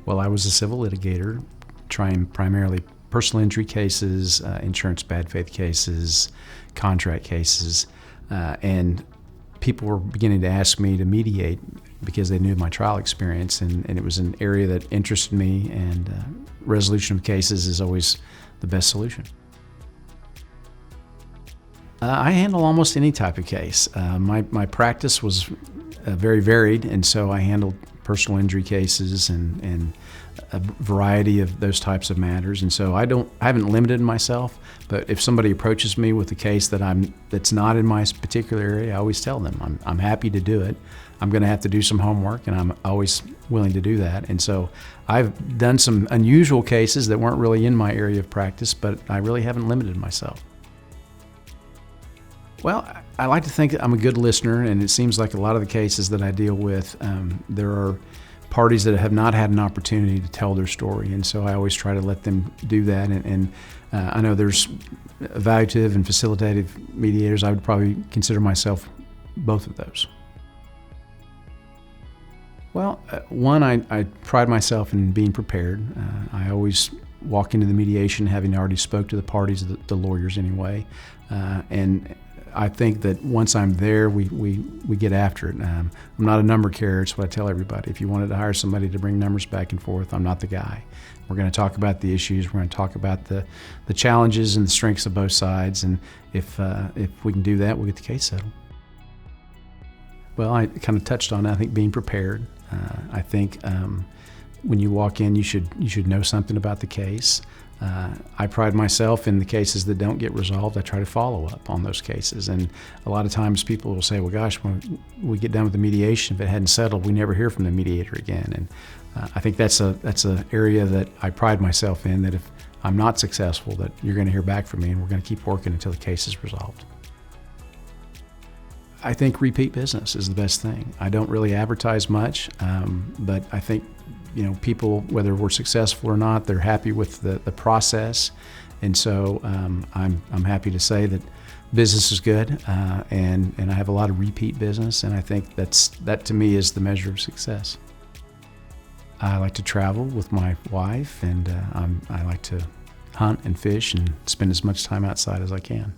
Well, I was a civil litigator, trying primarily personal injury cases, insurance bad faith cases, contract cases, and people were beginning to ask me to mediate because they knew my trial experience, and it was an area that interested me, and resolution of cases is always the best solution. I handle almost any type of case. My practice was very varied, and so I handled personal injury cases and a variety of those types of matters. And so I haven't limited myself, but if somebody approaches me with a case that's not in my particular area, I always tell them I'm happy to do it. I'm going to have to do some homework, and I'm always willing to do that. And so I've done some unusual cases that weren't really in my area of practice, but I really haven't limited myself. Well, I like to think that I'm a good listener, and it seems like a lot of the cases that I deal with, there are parties that have not had an opportunity to tell their story, and so I always try to let them do that. And I know there's evaluative and facilitative mediators. I would probably consider myself both of those. Well, one, I pride myself in being prepared. I always walk into the mediation having already spoke to the parties, the lawyers anyway, and I think that once I'm there, we get after it. I'm not a number carrier. It's what I tell everybody. If you wanted to hire somebody to bring numbers back and forth, I'm not the guy. We're going to talk about the issues. We're going to talk about the challenges and the strengths of both sides. And if we can do that, we'll get the case settled. Well, I kind of touched on it. I think being prepared. I think when you walk in, you should know something about the case. I pride myself in the cases that don't get resolved. I try to follow up on those cases, and a lot of times people will say, well, gosh, when we get done with the mediation, if it hadn't settled, we never hear from the mediator again. And I think that's an area that I pride myself in, that if I'm not successful, that you're going to hear back from me, and we're going to keep working until the case is resolved. I think repeat business is the best thing. I don't really advertise much, but I think people, whether we're successful or not, they're happy with the process, and so I'm happy to say that business is good, and I have a lot of repeat business, and I think that to me is the measure of success. I like to travel with my wife, and I like to hunt and fish and spend as much time outside as I can.